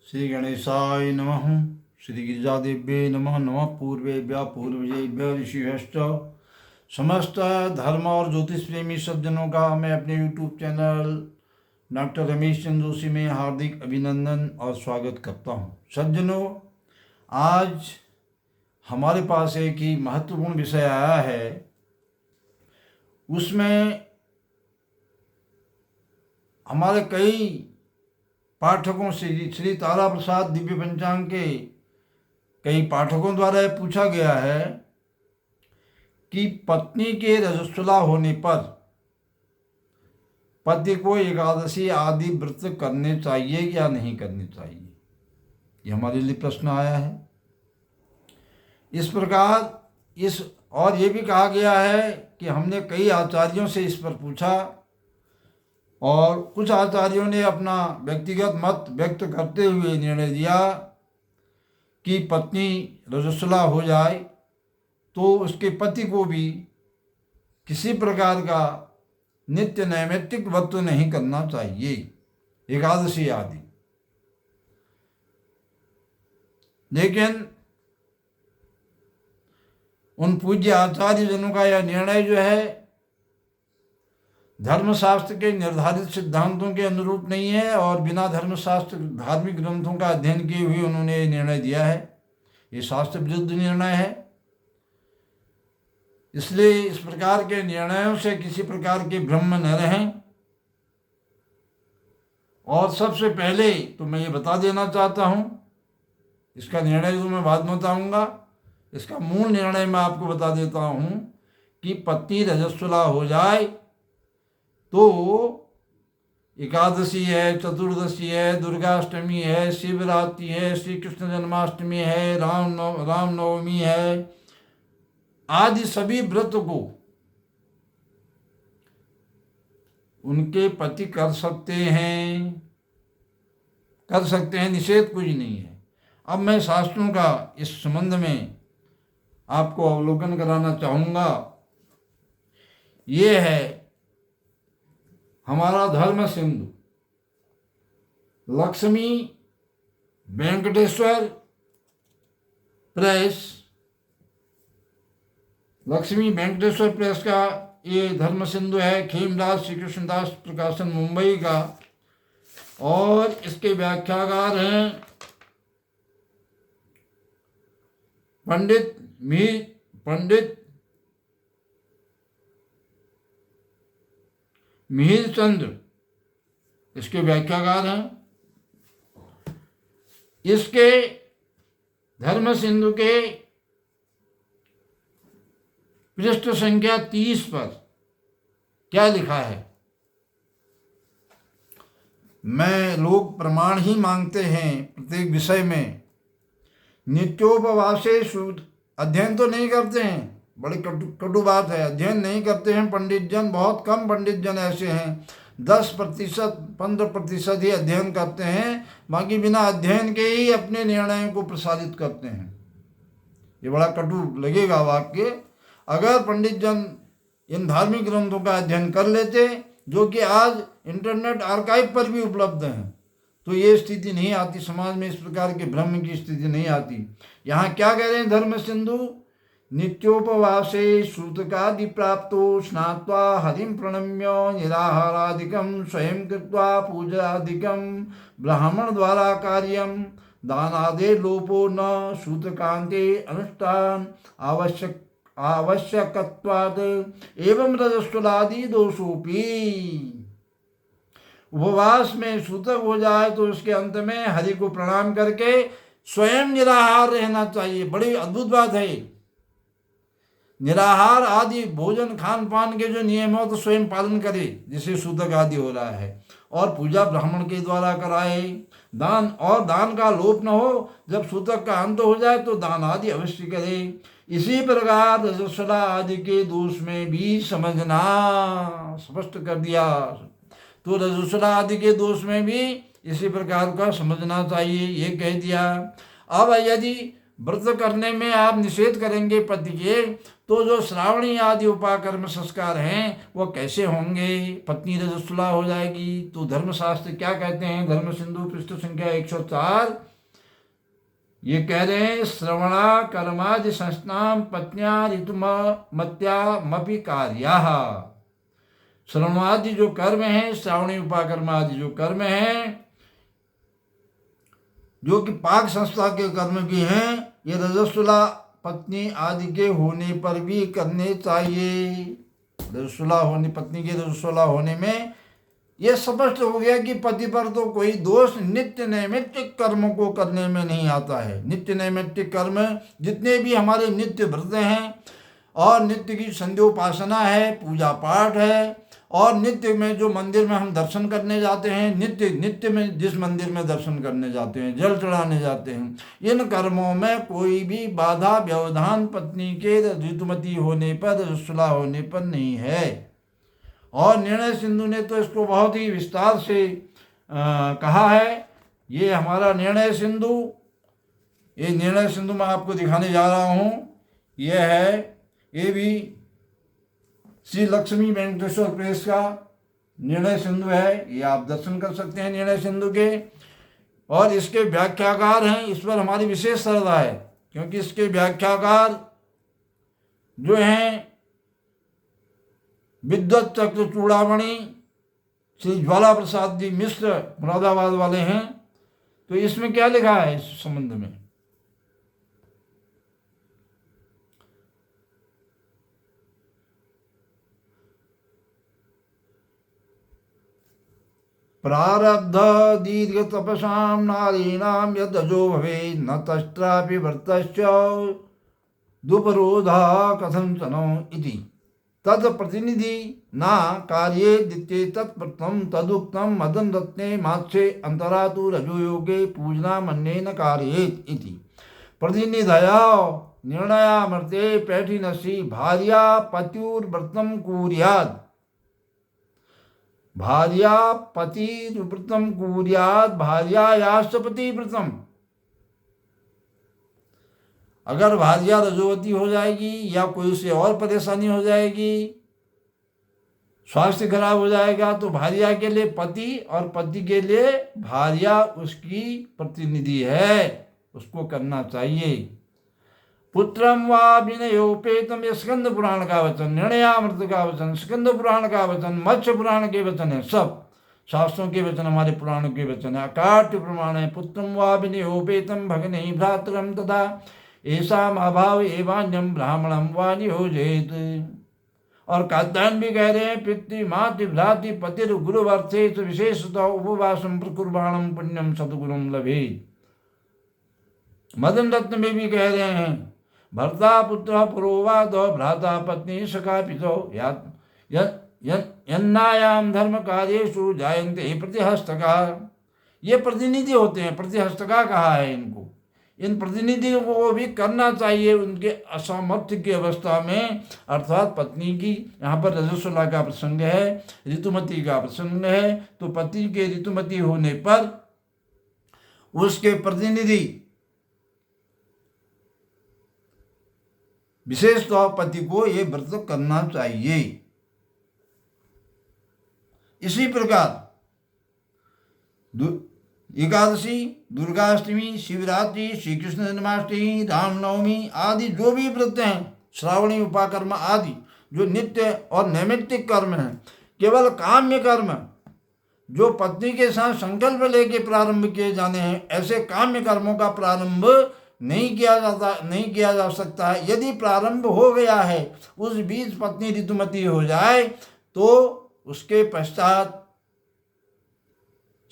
श्री गणेशाय नमः। श्री गिरिजादेव्ये नमः। नमः पूर्वेभ्यः पूर्वजेभ्यः ऋषिभ्यश्च। समस्त धर्म और ज्योतिष प्रेमी सज्जनों का मैं अपने YouTube channel doctor Ramesh Chandra Joshi में हार्दिक अभिनंदन और स्वागत करता हूँ। सज्जनों, आज हमारे पास एक ही महत्वपूर्ण विषय आया है। उसमें हमारे कई पाठकों से श्री तारा प्रसाद दिव्य पंचांग के कई पाठकों द्वारा यह पूछा गया है कि पत्नी के रजस्वला होने पर पति को एकादशी आदि व्रत करने चाहिए या नहीं करने चाहिए। ये हमारे लिए प्रश्न आया है। इस प्रकार और ये भी कहा गया है कि हमने कई आचार्यों से इस पर पूछा और कुछ आचार्यों ने अपना व्यक्तिगत मत व्यक्त करते हुए निर्णय दिया कि पत्नी रजस्वला हो जाए तो उसके पति को भी किसी प्रकार का नित्य नैमित्तिक व्रत नहीं करना चाहिए, एकादशी आदि। लेकिन उन पूज्य आचार्य जनों का यह निर्णय जो है धर्मशास्त्र के निर्धारित सिद्धांतों के अनुरूप नहीं है और बिना धर्मशास्त्र धार्मिक ग्रंथों का अध्ययन किए हुए उन्होंने ये निर्णय दिया है। ये शास्त्र विरुद्ध निर्णय है। इसलिए इस प्रकार के निर्णयों से किसी प्रकार के भ्रम न रहें। और सबसे पहले तो मैं ये बता देना चाहता हूँ, इसका निर्णय तो मैं बाद में बताऊँगा, इसका मूल निर्णय मैं आपको बता देता हूँ कि पत्नी रजस्वला हो जाए तो एकादशी है, चतुर्दशी है, दुर्गाष्टमी है, शिवरात्रि है, श्री कृष्ण जन्माष्टमी है, रामनवमी है आदि सभी व्रत को उनके पति कर सकते हैं, निषेध कुछ नहीं है। अब मैं शास्त्रों का इस संबंध में आपको अवलोकन कराना चाहूँगा। ये है हमारा धर्म सिंधु लक्ष्मी वेंकटेश्वर प्रेस का ये धर्म सिंधु है। खेमराज श्री कृष्णदास प्रकाशन मुंबई का। और इसके व्याख्याकार हैं पंडित मिहिर चंद्र इसके व्याख्याकार हैं। इसके धर्म सिंधु के पृष्ठ संख्या 30 पर क्या लिखा है? लोग प्रमाण ही मांगते हैं प्रत्येक विषय में। नित्योपवासे अध्ययन तो नहीं करते हैं, बड़ी कटु बात है। अध्ययन नहीं करते हैं पंडित जन, बहुत कम पंडित जन ऐसे हैं। 10% 15% ही अध्ययन करते हैं, बाकी बिना अध्ययन के ही अपने निर्णयों को प्रसारित करते हैं। ये बड़ा कटु लगेगा वाक्य। अगर पंडित जन इन धार्मिक ग्रंथों का अध्ययन कर लेते, जो कि आज इंटरनेट आर्काइव पर भी उपलब्ध हैं, तो ये स्थिति नहीं आती, समाज में इस प्रकार के भ्रम की स्थिति नहीं आती। यहाँ क्या कह रहे हैं धर्म सिंधु? नित्योपवासे श्रुतकादि प्राप्तो स्नात्वा हरिं प्रणम्य निराहारादिकं स्वयं कृत्वा पूजादिकं ब्राह्मण द्वारा कार्यं दानादे लोपो न श्रुतकान्ते अनुष्ठान आवश्यकत्वात् एवं रजस्वलादि दोषोपि। उपवास में सूतक हो जाए तो उसके अंत में हरि को प्रणाम करके स्वयं निराहार रहना चाहिए। बड़ी अद्भुत बात है। निराहार आदि भोजन खान पान के जो नियम हो तो स्वयं पालन करे, जिसे सूतक आदि हो रहा है। और पूजा ब्राह्मण के द्वारा कराए। दान का लोप न हो। जब सूतक का अंत हो जाए तो दान आदि अवश्य करे। इसी प्रकार रजस्वला आदि के दोष में भी समझना स्पष्ट कर दिया। तो रजस्वला आदि के दोष में भी इसी प्रकार का समझना चाहिए, ये कह दिया। अब यदि व्रत करने में आप निषेध करेंगे पति के, तो जो श्रावणी आदि उपाकर्म संस्कार हैं वो कैसे होंगे? पत्नी रजस्वला हो जाएगी। तो धर्मशास्त्र क्या कहते हैं? धर्म सिंधु पृष्ठ संख्या 104 ये कह रहे हैं, श्रवणा कर्मादि संस्नाम पत्न्या ऋतुमत्यामपि कार्याः। श्रवणादि जो कर्म हैं, श्रावणी उपाकर्म आदि जो कर्म हैं, जो कि पाक संस्था के कर्म भी हैं, ये रजस्वला पत्नी आदि के होने पर भी करने चाहिए। रजस्वला होने, पत्नी के रजस्वला होने में यह स्पष्ट हो गया कि पति पर तो कोई दोष नित्य नैमित्तिक कर्म को करने में नहीं आता है। नित्य नैमित्तिक कर्म जितने भी हमारे नित्य व्रत हैं और नित्य की संध्योपासना है, पूजा पाठ है, और नित्य में जो मंदिर में हम दर्शन करने जाते हैं, नित्य में जिस मंदिर में दर्शन करने जाते हैं, जल चढ़ाने जाते हैं, इन कर्मों में कोई भी बाधा व्यवधान पत्नी के ऋतुमती होने पर, रजस्वला होने पर नहीं है। और निर्णय सिंधु ने तो इसको बहुत ही विस्तार से कहा है। ये हमारा निर्णय सिंधु, ये निर्णय सिंधु मैं आपको दिखाने जा रहा हूँ। ये है, ये भी श्री लक्ष्मी वेंकटेश्वर प्रेस का निर्णय सिंधु है। ये आप दर्शन कर सकते हैं निर्णय सिंधु के। और इसके व्याख्याकार हैं, इस पर हमारी विशेष श्रद्धा है, क्योंकि इसके व्याख्याकार जो हैं विद्वत चक्र चूड़ामणि श्री ज्वाला प्रसाद जी मिश्र मुरादाबाद वाले हैं। तो इसमें क्या लिखा है इस संबंध में? प्रारब्ध दीर्घ तपसां नारीणां यदजो भवे न तस्त्रापि व्रतस्य दुपरोधा कथंचनो इति तत्प्रतिनिधि न कार्ये द्वितीय तत्प्रथम तदुक्तम मदन रत्ने मात्से अंतरा तु रजोयोगे पूजना मन्येन कार्येत इति प्रतिनिधया निर्णयामर्ते पैठिनसि भार्या पत्युर्व्रतं कुर्यात्। भार्या पतिर्व्रतं कुर्यात् भार्यायाश्च पतिव्रतम्। अगर भार्या रजोवती हो जाएगी या कोई उसे और परेशानी हो जाएगी, स्वास्थ्य खराब हो जाएगा, तो भार्या के लिए पति और पति के लिए भार्या उसकी प्रतिनिधि है, उसको करना चाहिए। पुत्रम वा विनयोपेतम, ये स्कंद पुराण का वचन, निर्णयामृत का वचन, स्कंद पुराण का वचन, मत्स्य पुराण के वचन है, सब शास्त्रों के वचन हमारे पुराणों के वचन है, अकाट्य प्रमाण है। पुत्रम वा विनयोपेतम भगिनी भ्रातरम तथा ऐसाम अभाव एवान्यम ब्राह्मणम वा नियोजेत। और कात्यायन भी कह रहे हैं, पितृ मातृ भ्रातृ पतिर गुरुवर्थे विशेषतः उपवासम प्रकुर्बाणम पुण्यम सदगुरुम लभे। मदन रत्न में भी कह रहे हैं, भर्ता पुत्र पुरोवाद भ्राता पत्नी सखा पितो यन्नायाम धर्म कार्येषु जायन्ते प्रतिहस्तका। ये प्रतिनिधि होते हैं, प्रतिहस्तका कहा है इनको। इन प्रतिनिधियों को भी करना चाहिए उनके असामर्थ्य की अवस्था में, अर्थात पत्नी की, यहाँ पर रजस्वला का प्रसंग है, ऋतुमती का प्रसंग है। तो पति के ऋतुमती होने पर उसके प्रतिनिधि, विशेषतः पति को ये व्रत करना चाहिए। इसी प्रकार एकादशी, दुर्गाष्टमी, शिवरात्रि, श्री कृष्ण जन्माष्टमी, रामनवमी आदि जो भी व्रत हैं, श्रावणी उपाकर्म आदि जो नित्य और नैमित्तिक कर्म हैं, केवल काम्य कर्म जो पत्नी के साथ संकल्प लेके प्रारंभ किए जाने हैं, ऐसे काम्य कर्मों का प्रारंभ नहीं किया जा सकता है। यदि प्रारंभ हो गया है, उस बीच पत्नी ऋतुमती हो जाए, तो उसके पश्चात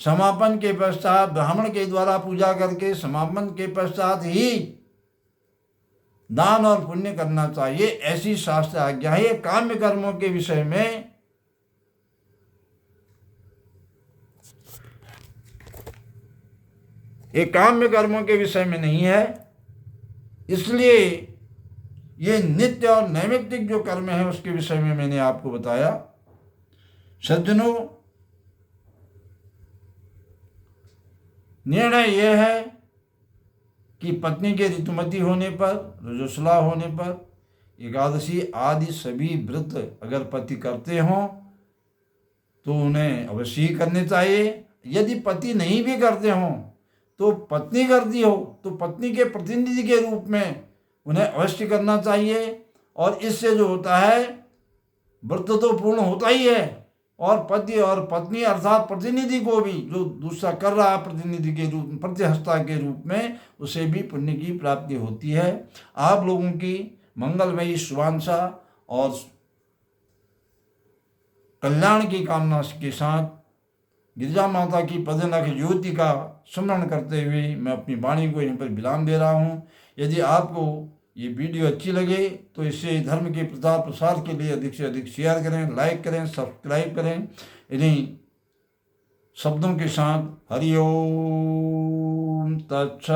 समापन के पश्चात ब्राह्मण के द्वारा पूजा करके समापन के पश्चात ही दान और पुण्य करना चाहिए, ऐसी शास्त्र आज्ञा है। काम्य कर्मों के विषय में ये काम्य कर्मों के विषय में नहीं है। इसलिए ये नित्य और नैमित्तिक जो कर्म है उसके विषय में मैंने आपको बताया। सज्जनों, निर्णय यह है कि पत्नी के ऋतुमती होने पर, रजस्वला होने पर, एकादशी आदि सभी व्रत अगर पति करते हों तो उन्हें अवश्य ही करने चाहिए। यदि पति नहीं भी करते हों तो पत्नी करती हो तो पत्नी के प्रतिनिधि के रूप में उन्हें अवश्य करना चाहिए। और इससे जो होता है व्रत तो पूर्ण होता ही है, और पति और पत्नी अर्थात प्रतिनिधि को भी, जो दूसरा कर रहा है प्रतिनिधि के रूप में, प्रतिहस्ता के रूप में, उसे भी पुण्य की प्राप्ति होती है। आप लोगों की मंगलमयी शुभांशा और कल्याण की कामना के साथ गिरिजा माता की पदनख ज्योति का स्मरण करते हुए मैं अपनी वाणी को यहीं पर विराम दे रहा हूँ। यदि आपको ये वीडियो अच्छी लगे तो इसे धर्म के प्रचार प्रसार के लिए अधिक से अधिक शेयर करें, लाइक करें, सब्सक्राइब करें। इन्हीं शब्दों के साथ हरि ओम तत्सत।